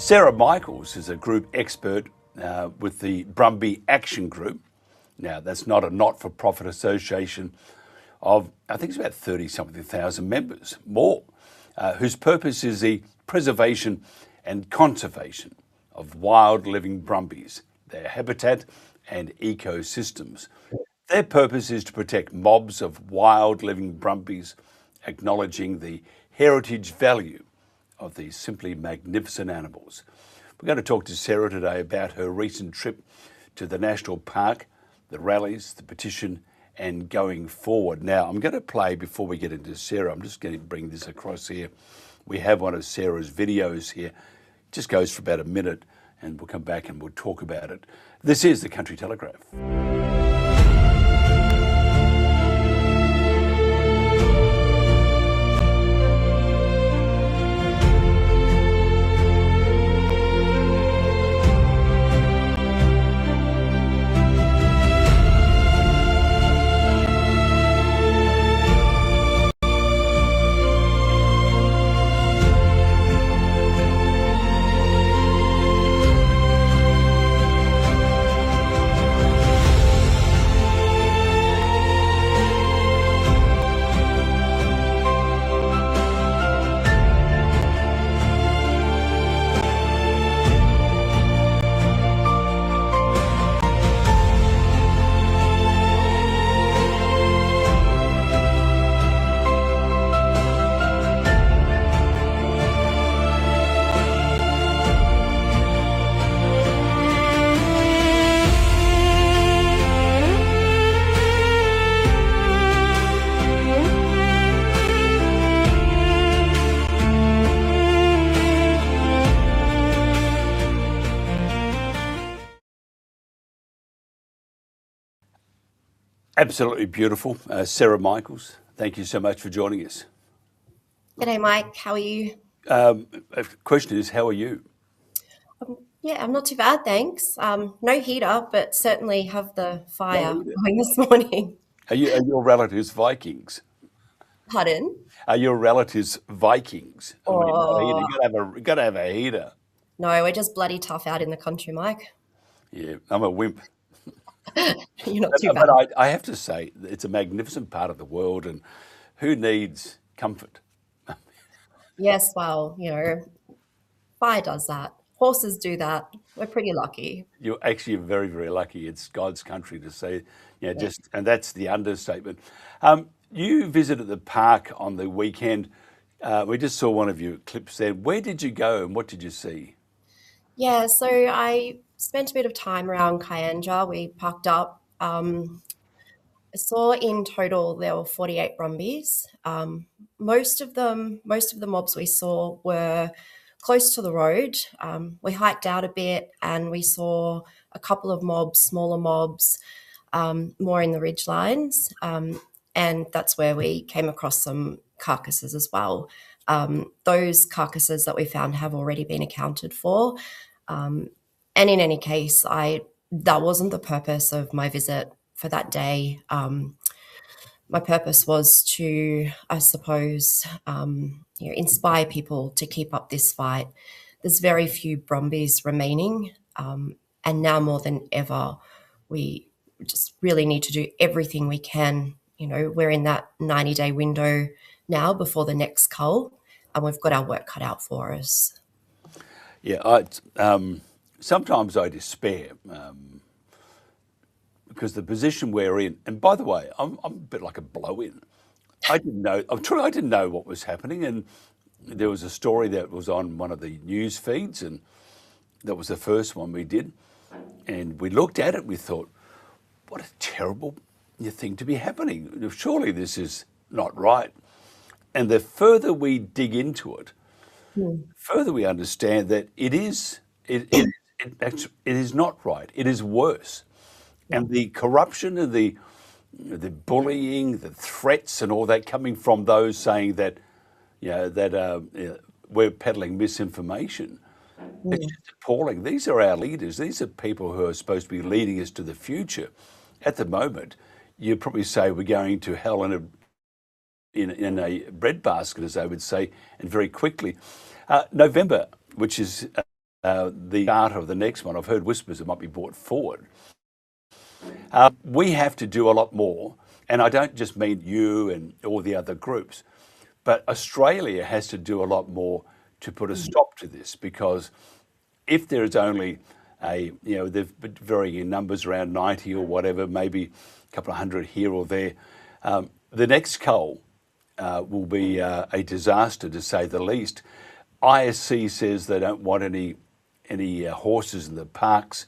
Sarah Michaels is a group expert with the Brumby Action Group. Now, that's not a not-for-profit association of, I think it's about 30-something thousand members, more, whose purpose is the preservation and conservation of wild living Brumbies, their habitat and ecosystems. Their purpose is to protect mobs of wild living Brumbies, acknowledging the heritage value of these simply magnificent animals. We're going to talk to Sarah today about her recent trip to the National Park, the Rallies, the petition, and going forward. Now, I'm going to play, before we get into Sarah, I'm just going to bring this across here. We have one of Sarah's videos here. It just goes for about a minute, and we'll come back and we'll talk about it. This is the Country Telegraph. Absolutely beautiful. Sarah Michaels, thank you so much for joining us. G'day, Mike. How are you? The question is, how are you? Yeah, I'm not too bad, thanks. No heater, but certainly have the fire going this morning. Are your relatives Vikings? Pardon? Are your relatives Vikings? Oh. You got to have a heater. No, we're just bloody tough out in the country, Mike. Yeah, I'm a wimp. You're not too bad. But I have to say, it's a magnificent part of the world, and who needs comfort? Yes, well, fire does that. Horses do that. We're pretty lucky. You're actually very, very lucky. It's God's country to say, and that's the understatement. You visited the park on the weekend. We just saw one of your clips there. Where did you go and what did you see? Yeah, so I spent a bit of time around Kyandra. We parked up. I saw in total there were 48 Brumbies. Most of the mobs we saw were close to the road. We hiked out a bit and we saw a couple of mobs, smaller mobs, more in the ridge lines. And that's where we came across some carcasses as well. Those carcasses that we found have already been accounted for. And in any case, that wasn't the purpose of my visit for that day. My purpose was to, I suppose, inspire people to keep up this fight. There's very few Brumbies remaining, and now more than ever, we just really need to do everything we can. We're in that 90-day window now before the next cull, and we've got our work cut out for us. Yeah, sometimes I despair because the position we're in, and by the way, I'm a bit like a blow-in. I didn't know what was happening, and there was a story that was on one of the news feeds, and that was the first one we did, and we looked at it, we thought, what a terrible thing to be happening. Surely this is not right. And the further we dig into it, further we understand that it is not right. It is worse. And the corruption and the bullying, the threats and all that coming from those saying that, we're peddling misinformation. It's just appalling. These are our leaders. These are people who are supposed to be leading us to the future. At the moment, you'd probably say we're going to hell in a breadbasket, as they would say, and very quickly. November, which is the charter of the next one. I've heard whispers it might be brought forward. We have to do a lot more, and I don't just mean you and all the other groups, but Australia has to do a lot more to put a stop to this, because if there is only they've been varying in numbers around 90 or whatever, maybe a couple of hundred here or there, the next cull will be a disaster, to say the least. ISC says they don't want any horses in the parks.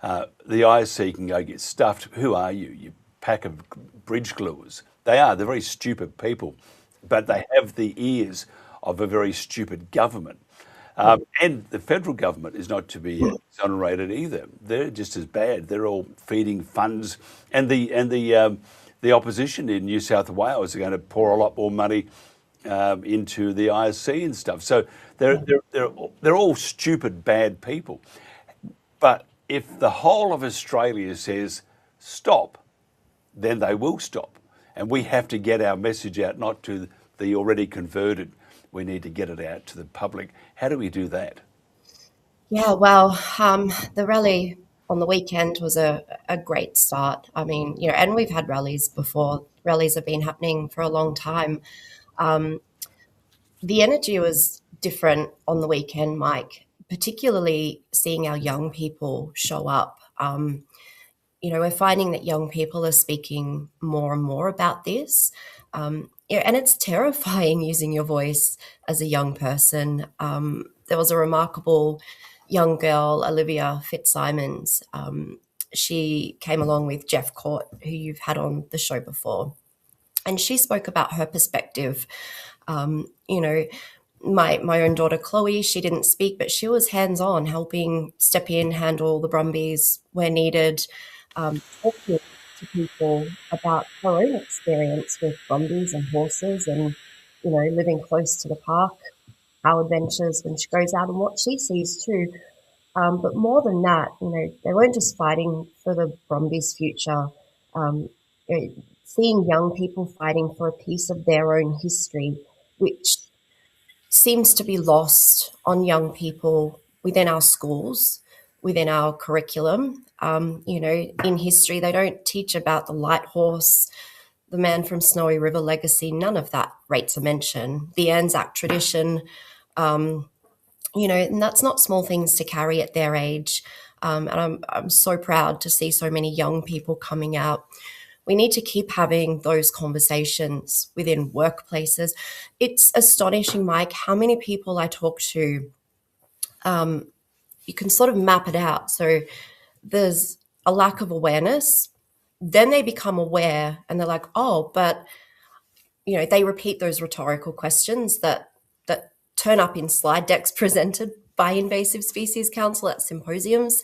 The ISC can go get stuffed. Who are you? You pack of bridge gluers. They're very stupid people, but they have the ears of a very stupid government. And the federal government is not to be exonerated either. They're just as bad. They're all feeding funds, and the opposition in New South Wales are going to pour a lot more money into the ISC and stuff. So they're all stupid, bad people. But if the whole of Australia says stop, then they will stop. And we have to get our message out, not to the already converted. We need to get it out to the public. How do we do that? Yeah, well, the rally on the weekend was a great start. I mean, and we've had rallies before. Rallies have been happening for a long time. The energy was different on the weekend, Mike, particularly seeing our young people show up. We're finding that young people are speaking more and more about this. And it's terrifying using your voice as a young person. There was a remarkable young girl, Olivia Fitzsimons. She came along with Jeff Court, who you've had on the show before. And she spoke about her perspective. My own daughter, Chloe, she didn't speak, but she was hands-on, helping step in, handle the Brumbies where needed, talking to people about her own experience with Brumbies and horses and, living close to the park, our adventures when she goes out and what she sees too. But more than that, they weren't just fighting for the Brumbies' future. Seeing young people fighting for a piece of their own history, which seems to be lost on young people within our schools, within our curriculum. In history, they don't teach about the light horse, the man from Snowy River legacy. None of that rates a mention. The Anzac tradition, and that's not small things to carry at their age. And I'm so proud to see so many young people coming out. We need to keep having those conversations within workplaces. It's astonishing, Mike, how many people I talk to. You can sort of map it out. So there's a lack of awareness. Then they become aware and they're like, oh, but, they repeat those rhetorical questions that turn up in slide decks presented by Invasive Species Council at symposiums.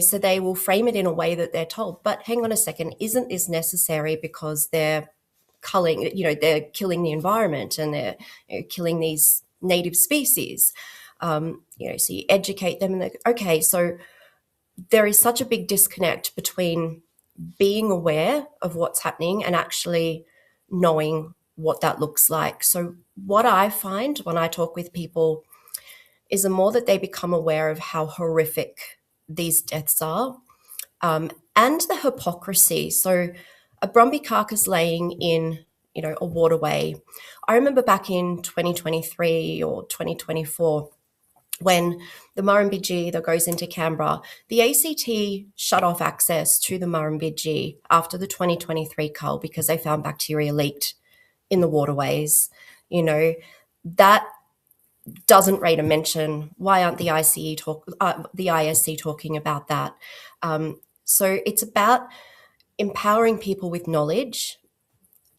So they will frame it in a way that they're told, but hang on a second, isn't this necessary because they're they're killing the environment and they're killing these native species? So you educate them and okay, so there is such a big disconnect between being aware of what's happening and actually knowing what that looks like. So what I find when I talk with people is the more that they become aware of how horrific these deaths are, and the hypocrisy. So a Brumby carcass laying in, a waterway. I remember back in 2023 or 2024, when the Murrumbidgee that goes into Canberra, the ACT shut off access to the Murrumbidgee after the 2023 cull because they found bacteria leaked in the waterways. That doesn't rate a mention. Why aren't the ISC talking about that? So it's about empowering people with knowledge,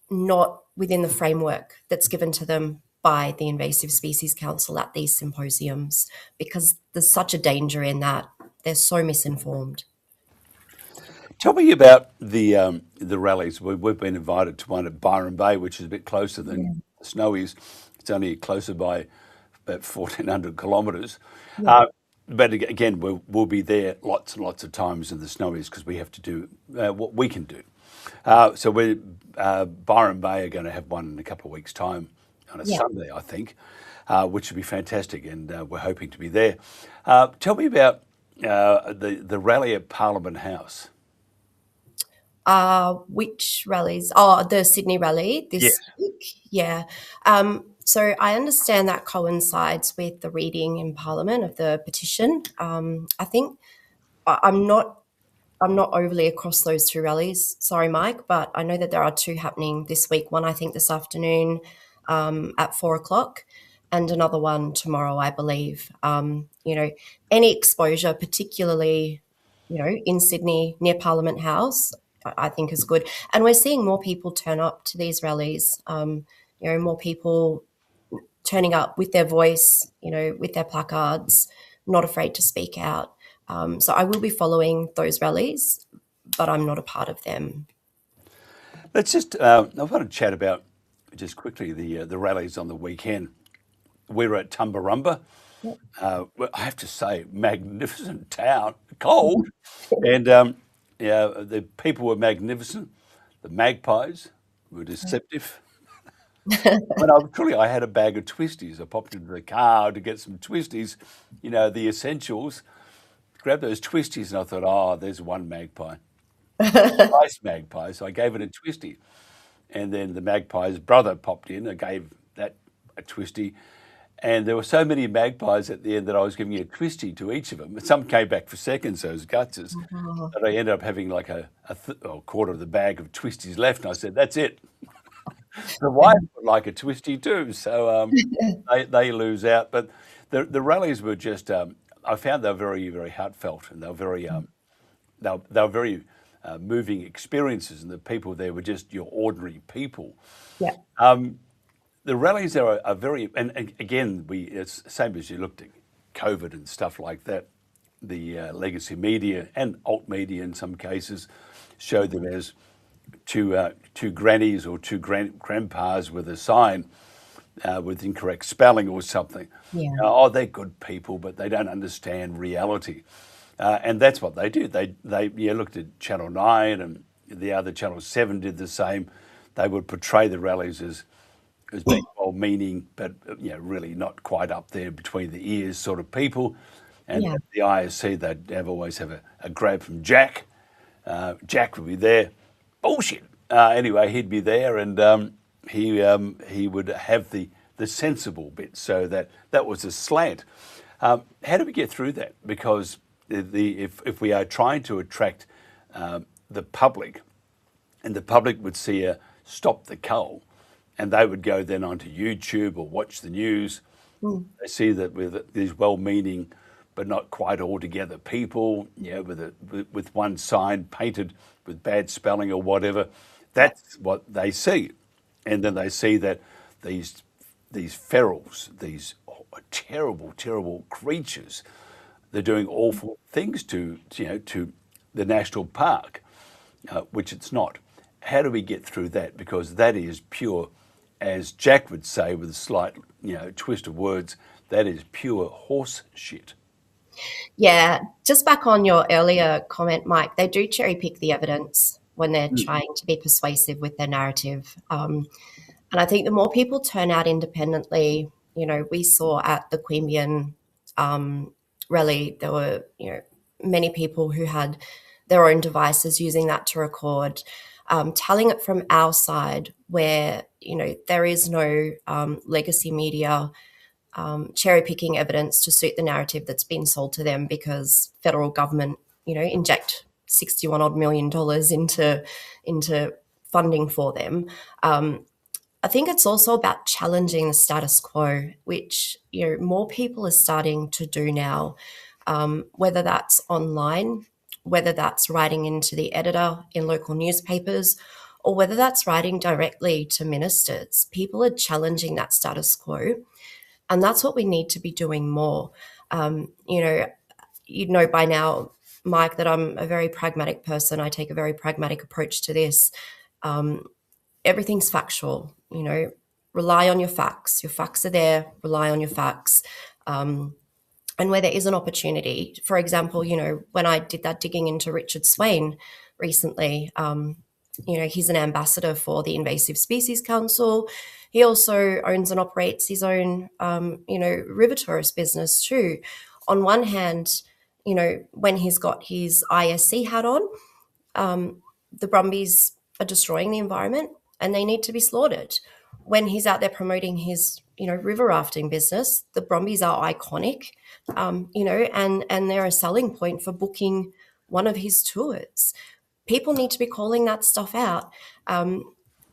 not within the framework that's given to them by the Invasive Species Council at these symposiums, because there's such a danger in that. They're so misinformed. Tell me about the rallies. We've been invited to one at Byron Bay, which is a bit closer than the Snowies. It's only closer by about 1,400 kilometres. Yeah. But again, we'll be there lots and lots of times in the Snowies because we have to do what we can do. So Byron Bay are going to have one in a couple of weeks' time. on a Yeah. Sunday, I think, which would be fantastic, and we're hoping to be there. Tell me about the rally at Parliament House. Which rallies? Oh, the Sydney rally Yes. this week. Yeah. So I understand that coincides with the reading in Parliament of the petition. I think I'm not overly across those two rallies. Sorry, Mike, but I know that there are two happening this week. One, I think, this afternoon at 4 o'clock, and another one tomorrow, I believe. Any exposure, particularly, in Sydney near Parliament House, I think is good. And we're seeing more people turn up to these rallies. More people turning up with their voice, with their placards, not afraid to speak out. So I will be following those rallies, but I'm not a part of them. Let's just, I want to chat about just quickly the rallies on the weekend. We were at Tumbarumba. Yep. Well, I have to say, magnificent town, cold, and the people were magnificent. The magpies were deceptive. I had a bag of twisties. I popped into the car to get some twisties, the essentials. Grabbed those twisties, and I thought, oh, there's one magpie. Nice magpie. So I gave it a twisty. And then the magpie's brother popped in. I gave that a twisty. And there were so many magpies at the end that I was giving a twisty to each of them. Some came back for seconds, those gutters. Oh. But I ended up having like a quarter of the bag of twisties left. And I said, that's it. The wife would like a twisty too. So they lose out. But the rallies were just, I found they were very, very heartfelt, and they were very, they were very moving experiences, and the people there were just your ordinary people. Yeah. The rallies are very, and again, it's the same as you looked at COVID and stuff like that. The legacy media and alt media in some cases showed them as two grannies or two grandpas with a sign with incorrect spelling or something. Yeah. They're good people, but they don't understand reality. And that's what they do. They looked at Channel 9, and the other Channel 7 did the same. They would portray the rallies as being well-meaning, but really not quite up there between the ears sort of people. And Yeah. at the ISC, they'd always have a grab from Jack. Jack would be there. Bullshit. Anyway, he'd be there, and he would have the sensible bit, so that was a slant. How do we get through that? Because if we are trying to attract the public, and the public would see a stop the cull, and they would go then onto YouTube or watch the news. They see that with these well-meaning but not quite altogether people, with one sign painted with bad spelling or whatever. That's what they see, and then they see that these ferals, these terrible, terrible creatures, they're doing awful things to the national park, which it's not. How do we get through that? Because that is pure, as Jack would say with a slight twist of words, that is pure horse shit. Yeah. Just back on your earlier comment, Mike, they do cherry pick the evidence when they're trying to be persuasive with their narrative. And I think the more people turn out independently, we saw at the Queanbeyan rally, there were, many people who had their own devices using that to record, telling it from our side where, there is no legacy media cherry picking evidence to suit the narrative that's been sold to them because federal government, inject $61 odd million into funding for them. I think it's also about challenging the status quo, which more people are starting to do now, whether that's online, whether that's writing into the editor in local newspapers, or whether that's writing directly to ministers. People are challenging that status quo, and that's what we need to be doing more. You know by now, Mike, that I'm a very pragmatic person. I take a very pragmatic approach to this. Everything's factual, rely on your facts. Your facts are there, rely on your facts. And where there is an opportunity, for example, when I did that digging into Richard Swain recently, he's an ambassador for the Invasive Species Council. He also owns and operates his own, river tourist business too. On one hand, when he's got his ISC hat on, the Brumbies are destroying the environment and they need to be slaughtered. When he's out there promoting his, river rafting business, the Brumbies are iconic, and they're a selling point for booking one of his tours. People need to be calling that stuff out.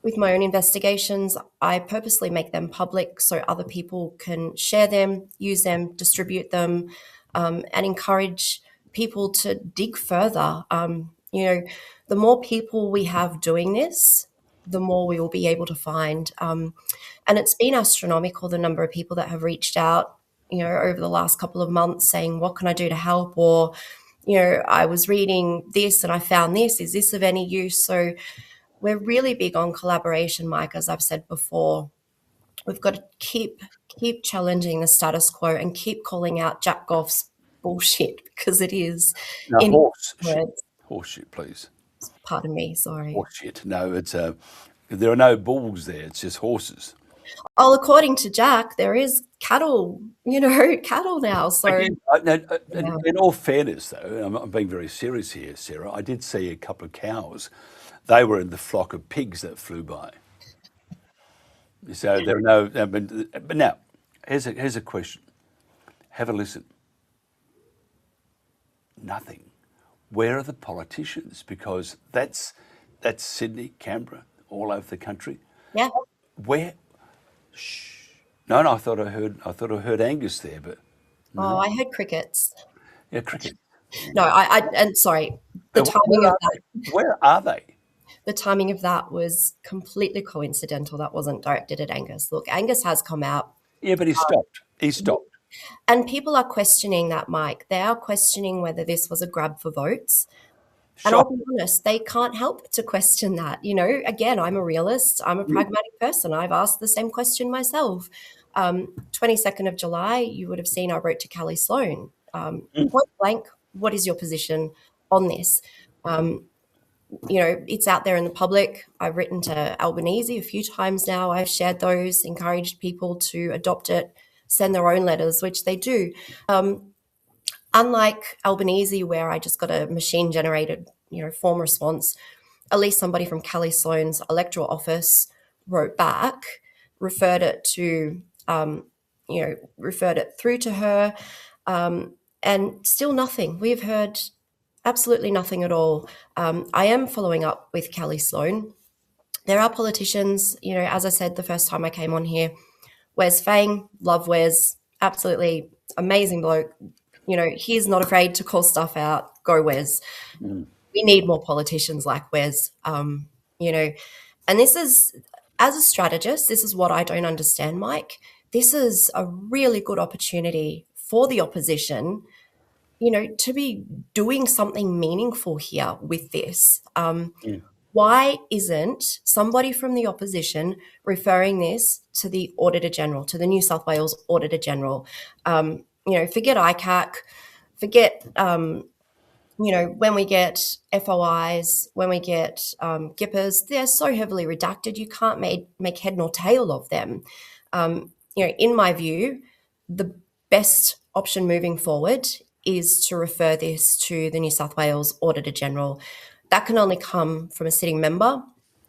With my own investigations, I purposely make them public so other people can share them, use them, distribute them, and encourage people to dig further. The more people we have doing this, the more we will be able to find. And it's been astronomical, the number of people that have reached out, over the last couple of months saying, what can I do to help? Or, I was reading this and I found this. Is this of any use? So we're really big on collaboration, Mike, as I've said before. We've got to keep challenging the status quo and keep calling out Jack Goff's bullshit, because it is. No, in horse shit, please. Pardon me, sorry. Horse shit. No, it's there are no bulls there. It's just horses. Oh, according to Jack, there is cattle, cattle now. So, in all fairness, though, I'm being very serious here, Sarah. I did see a couple of cows. They were in the flock of pigs that flew by. So there are no. But now, here's a question. Have a listen. Nothing. Where are the politicians? Because that's Sydney, Canberra, all over the country. Yeah. Where? Shh. No, I thought I heard Angus there, but no. Oh, I heard crickets. Yeah, cricket. No, and sorry, the timing of that. Where are they? The timing of that was completely coincidental. That wasn't directed at Angus. Look, Angus has come out. Yeah, but he stopped. And people are questioning that, Mike. They are questioning whether this was a grab for votes. And I'll be honest, they can't help to question that. Again, I'm a realist. I'm a pragmatic person. I've asked the same question myself. 22nd of July, you would have seen I wrote to Callie Sloan. Point blank, what is your position on this? It's out there in the public. I've written to Albanese a few times now. I've shared those, encouraged people to adopt it, send their own letters, which they do. Unlike Albanese, where I just got a machine-generated, form response, at least somebody from Callie Sloan's electoral office wrote back, referred it through to her, and still nothing. We've heard absolutely nothing at all. I am following up with Callie Sloan. There are politicians, as I said the first time I came on here, Wes Fang, love Wes, absolutely amazing bloke. He's not afraid to call stuff out. Go Wes. We need more politicians like Wes. And this is, as a strategist, this is what I don't understand, Mike. This is a really good opportunity for the opposition, to be doing something meaningful here with this. Why isn't somebody from the opposition referring this to the Auditor General, to the New South Wales Auditor General? Forget ICAC, forget, when we get FOIs, when we get GIPPers, they're so heavily redacted, you can't make head nor tail of them. In my view, the best option moving forward is to refer this to the New South Wales Auditor General. That can only come from a sitting member.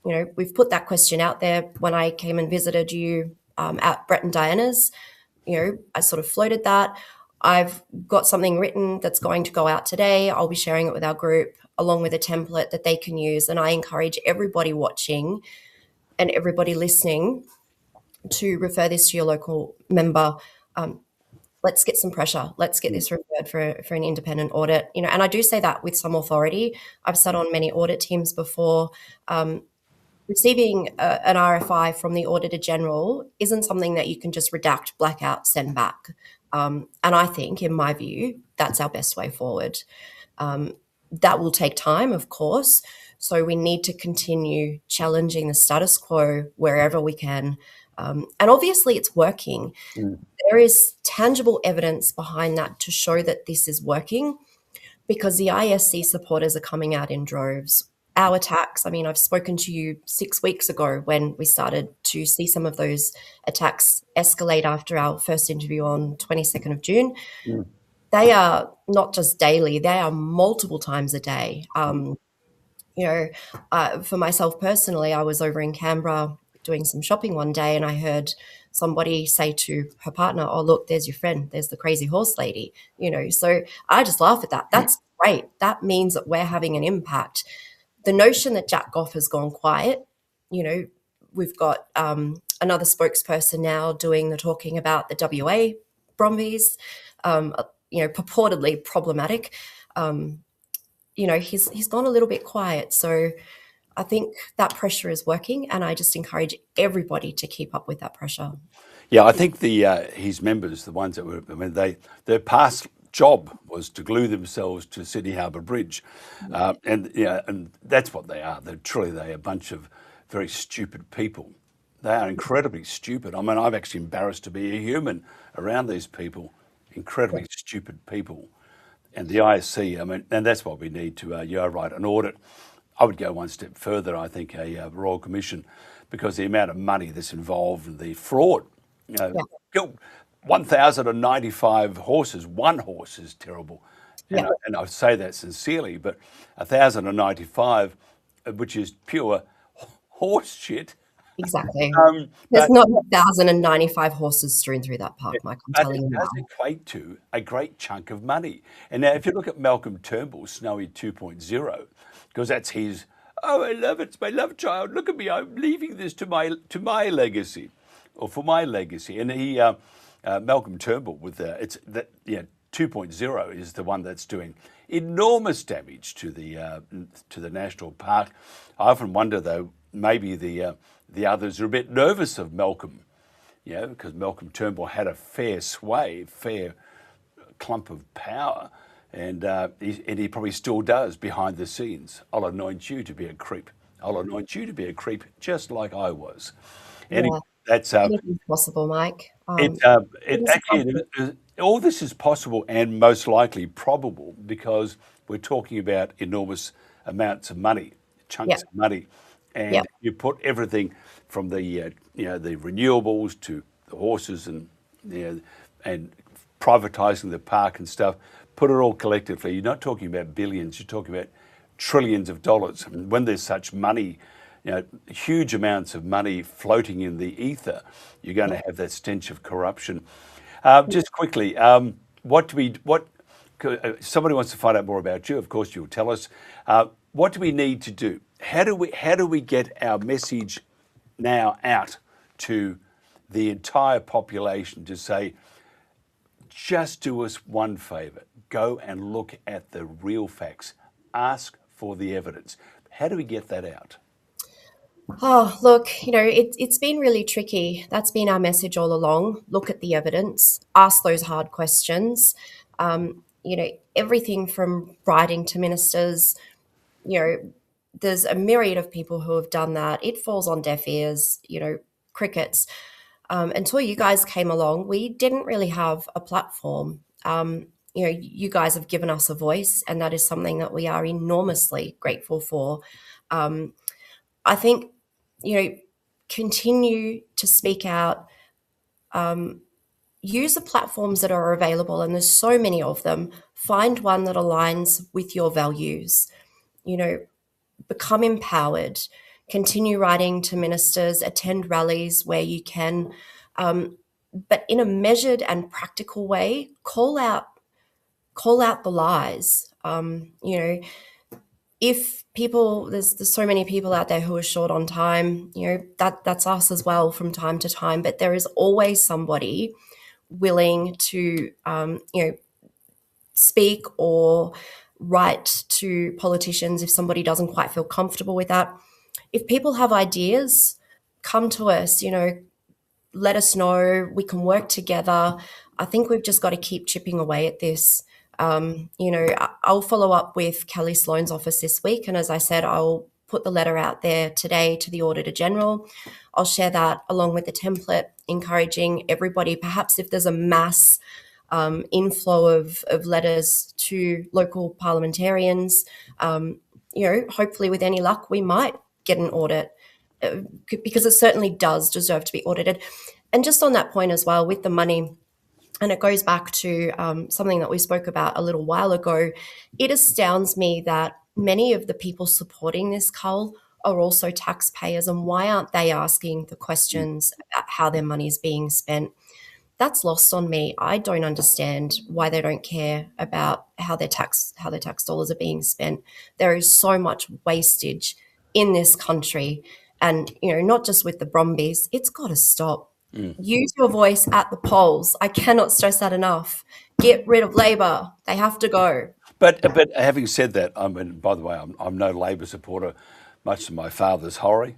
We've put that question out there when I came and visited you at Brett and Diana's. I sort of floated that. I've got something written that's going to go out today. I'll be sharing it with our group along with a template that they can use. And I encourage everybody watching and everybody listening to refer this to your local member. Let's get some pressure. Let's get this referred for an independent audit. And I do say that with some authority. I've sat on many audit teams before. Receiving an RFI from the Auditor General isn't something that you can just redact, blackout, send back. And I think, in my view, that's our best way forward. That will take time, of course. So we need to continue challenging the status quo wherever we can. And obviously it's working. There is tangible evidence behind that to show that this is working, because the ISC supporters are coming out in droves. our attacks, I mean, I've spoken to you 6 weeks ago when we started to see some of those attacks escalate after our first interview on 22nd of June. They are not just daily, they are multiple times a day. For myself personally, I was over in Canberra doing some shopping one day and I heard somebody say to her partner, "Oh, look, there's your friend. There's the crazy horse lady." So I just laugh at that. That's great. That means that we're having an impact. The notion that Jack Goff has gone quiet, we've got another spokesperson now doing the talking about the WA Brumbies, purportedly problematic. He's gone a little bit quiet. So I think that pressure is working, and I just encourage everybody to keep up with that pressure. Yeah, I think his members, the ones that were, their past job was to glue themselves to Sydney Harbour Bridge, and that's what they are. They're a bunch of very stupid people. They are incredibly stupid. I mean, I'm actually embarrassed to be a human around these people. Incredibly stupid people. And the ISC, and that's what we need to, you're right, an audit. I would go one step further, I think, a Royal Commission, because the amount of money that's involved in the fraud. 1,095 horses, one horse is terrible. And I say that sincerely, but 1,095, which is pure horse shit. Exactly. There's not 1,095 horses strewn through that park, Mike. I'm telling you. It does equate to a great chunk of money. And now, if you look at Malcolm Turnbull's Snowy 2.0, because that's his, "Oh, I love it. It's my love child. Look at me. I'm leaving this to my legacy, or for my legacy." And he, Malcolm Turnbull, with 2.0 is the one that's doing enormous damage to the national park. I often wonder, though, maybe the others are a bit nervous of Malcolm, because Malcolm Turnbull had a fair clump of power, and he probably still does behind the scenes. "I'll anoint you to be a creep. I'll anoint you to be a creep, just like I was." Anyway, that's anything's possible, Mike. All this is possible and most likely probable because we're talking about enormous amounts of money, chunks of money. And you put everything from the renewables to the horses and privatising the park and stuff. Put it all collectively. You're not talking about billions. You're talking about trillions of dollars. And when there's such money, huge amounts of money floating in the ether, you're going to have that stench of corruption. Just quickly, somebody wants to find out more about you. Of course, you'll tell us. What do we need to do? How do we get our message now out to the entire population to say, just do us one favour, go and look at the real facts, ask for the evidence. How do we get that out? Oh, look, it's been really tricky. That's been our message all along. Look at the evidence, ask those hard questions. Everything from writing to ministers, there's a myriad of people who have done that. It falls on deaf ears, crickets. Until you guys came along, we didn't really have a platform. You guys have given us a voice, and that is something that we are enormously grateful for. I think, continue to speak out, use the platforms that are available, and there's so many of them. Find one that aligns with your values. Become empowered, continue writing to ministers, attend rallies where you can, but in a measured and practical way, call out the lies. If people, there's so many people out there who are short on time, that's us as well from time to time, but there is always somebody willing to, speak or write to politicians if somebody doesn't quite feel comfortable with that. If people have ideas, come to us, let us know. We can work together. I think we've just got to keep chipping away at this. I'll follow up with Kelly Sloan's office this week. And as I said, I'll put the letter out there today to the Auditor General. I'll share that along with the template, encouraging everybody, perhaps if there's a mass inflow of letters to local parliamentarians, hopefully with any luck, we might get an audit, because it certainly does deserve to be audited. And just on that point as well, with the money, and it goes back to something that we spoke about a little while ago, it astounds me that many of the people supporting this cull are also taxpayers, and why aren't they asking the questions about how their money is being spent? That's lost on me. I don't understand why they don't care about how their tax dollars are being spent. There is so much wastage in this country, and not just with the Brumbies. It's got to stop. Use your voice at the polls. I cannot stress that enough. Get rid of Labor. They have to go. But having said that, I mean, by the way, I'm no Labor supporter, much to my father's horror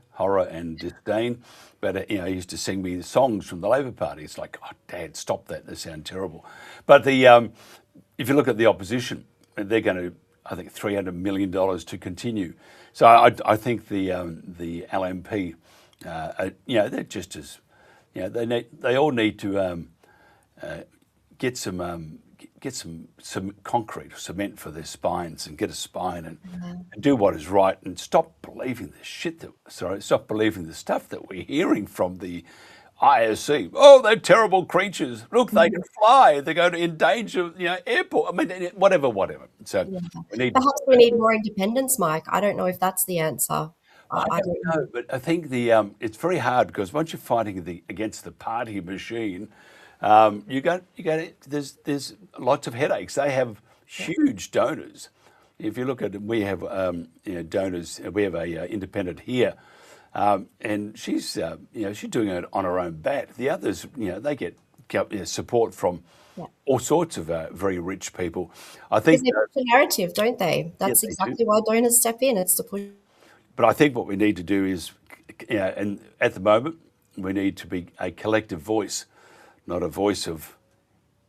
and disdain. But he used to sing me songs from the Labor Party. It's like, oh, Dad, stop that. They sound terrible. But if you look at the opposition, they're going to, I think, $300 million to continue. So I think the LNP, they're just as, they all need to get some concrete, cement for their spines, and get a spine and do what is right, and stop believing stop believing the stuff that we're hearing from the ISC. Oh, they're terrible creatures. Look, they can fly. They're going to endanger, airport. I mean, whatever. So perhaps we need more independence, Mike. I don't know if that's the answer. I don't know, but I think it's very hard, because once you're fighting against the party machine, there's lots of headaches. They have huge donors. If you look at it, we have donors. We have a independent here, and she's doing it on her own bat. The others, they get support from all sorts of very rich people. I think they push the narrative, don't they? That's exactly why donors step in. It's to push. But I think what we need to do is, and at the moment, we need to be a collective voice, not a voice of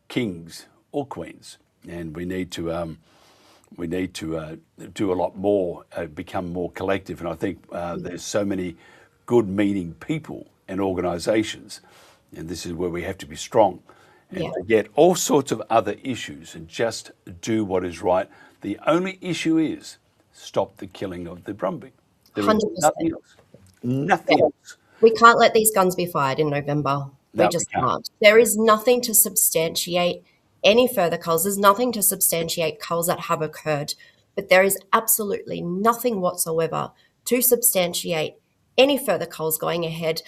kings or queens. And we need to do a lot more, become more collective. And I think there's so many good-meaning people and organisations, and this is where we have to be strong and forget all sorts of other issues and just do what is right. The only issue is stop the killing of the Brumby. There is 100%. nothing else. Nothing else. We can't let these guns be fired in November. We just can't. There is nothing to substantiate any further culls. There's nothing to substantiate culls that have occurred, but there is absolutely nothing whatsoever to substantiate any further culls going ahead.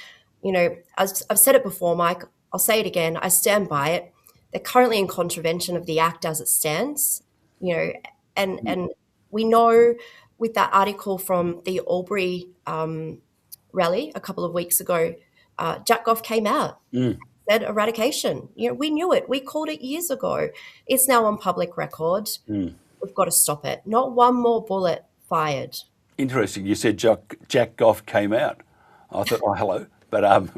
As I've said it before, Mike, I'll say it again. I stand by it. They're currently in contravention of the Act as it stands, and we know with that article from the Albury rally a couple of weeks ago, Jack Goff came out, said eradication. We knew it. We called it years ago. It's now on public record. We've got to stop it. Not one more bullet fired. Interesting. You said Jack Goff came out. I thought, oh, hello. But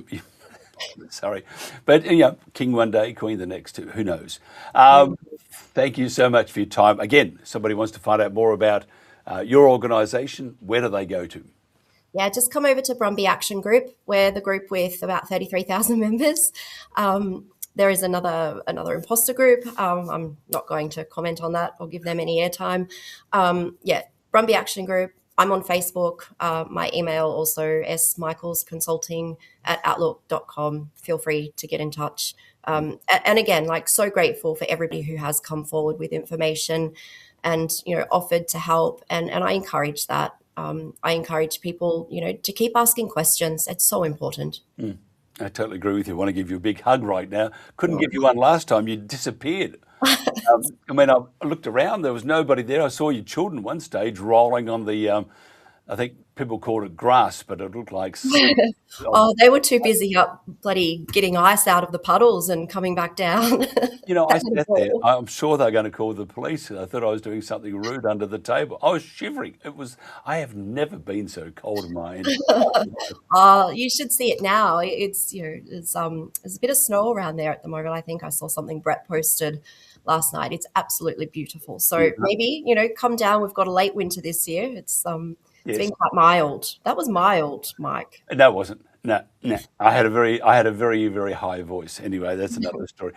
sorry. But, king one day, queen the next. Who knows? Thank you so much for your time. Again, somebody wants to find out more about your organisation. Where do they go to? Yeah, just come over to Brumby Action Group. We're the group with about 33,000 members. There is another imposter group. I'm not going to comment on that or give them any airtime. Brumby Action Group. I'm on Facebook. My email also smichaelsconsulting@outlook.com. Feel free to get in touch. And again, so grateful for everybody who has come forward with information and offered to help. And I encourage that. I encourage people, to keep asking questions. It's so important. I totally agree with you. I want to give you a big hug right now. Couldn't give you one last time. You disappeared. I looked around. There was nobody there. I saw your children one stage rolling on the, I think people called it grass, but it looked like... Oh, they were too busy up bloody getting ice out of the puddles and coming back down. I sat there. I'm sure they're going to call the police. I thought I was doing something rude under the table. I was shivering. I have never been so cold in my entire life. Oh, you should see it now. It's there's a bit of snow around there at the moment. I think I saw something Brett posted last night. It's absolutely beautiful. So maybe come down. We've got a late winter this year. It's It's Yes. been quite mild. That was mild, Mike. No, it wasn't. No, no. I had a very, very high voice. Anyway, that's another story.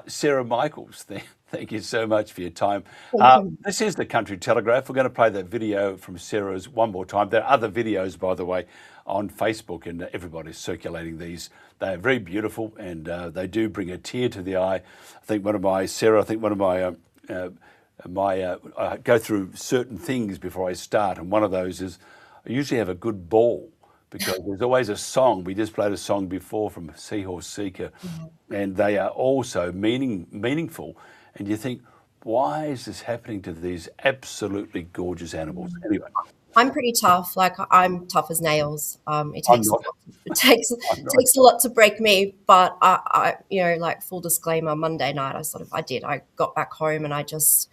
Sarah Michaels, thank you so much for your time. Thank you. This is the Country Telegraph. We're going to play that video from Sarah's one more time. There are other videos, by the way, on Facebook, and everybody's circulating these. They are very beautiful, and they do bring a tear to the eye. I think one of my I go through certain things before I start, and one of those is I usually have a good ball, because there's always a song. We just played a song before from Seahorse Seeker, and they are also meaningful. And you think, why is this happening to these absolutely gorgeous animals? Anyway, I'm pretty tough. Like, I'm tough as nails. It I'm takes not. it takes I'm not. takes a lot to break me. But I like, full disclaimer, Monday night I got back home and I just,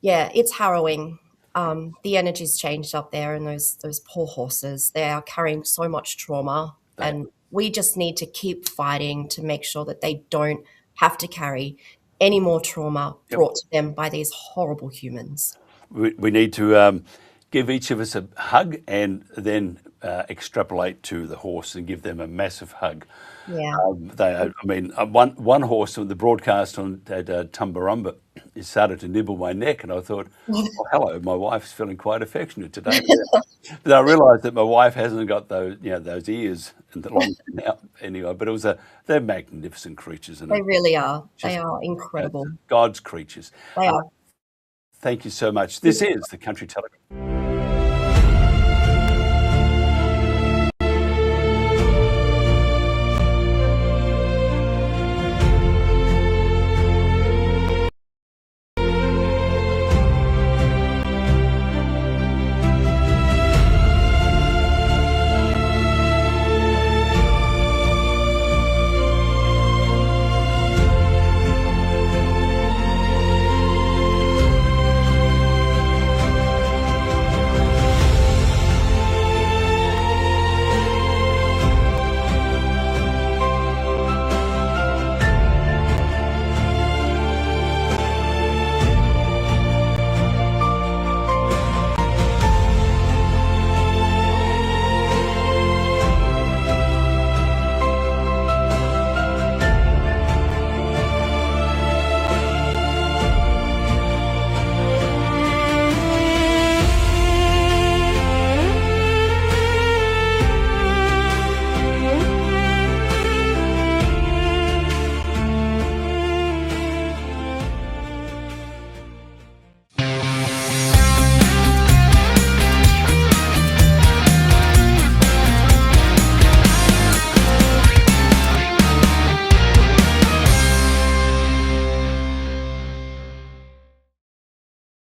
yeah, it's harrowing. The energy's changed up there, and those poor horses, they are carrying so much trauma, and we just need to keep fighting to make sure that they don't have to carry any more trauma brought to them by these horrible humans. We need to give each of us a hug, and then extrapolate to the horse and give them a massive hug. Yeah. One horse on the broadcast at Tumbarumba, it started to nibble my neck, and I thought, oh, hello, my wife's feeling quite affectionate today. But I realised that my wife hasn't got those ears and the long now anyway. But they're magnificent creatures, and They really are. They just are incredible. God's creatures. They are. Thank you so much. This is the Country Telegraph.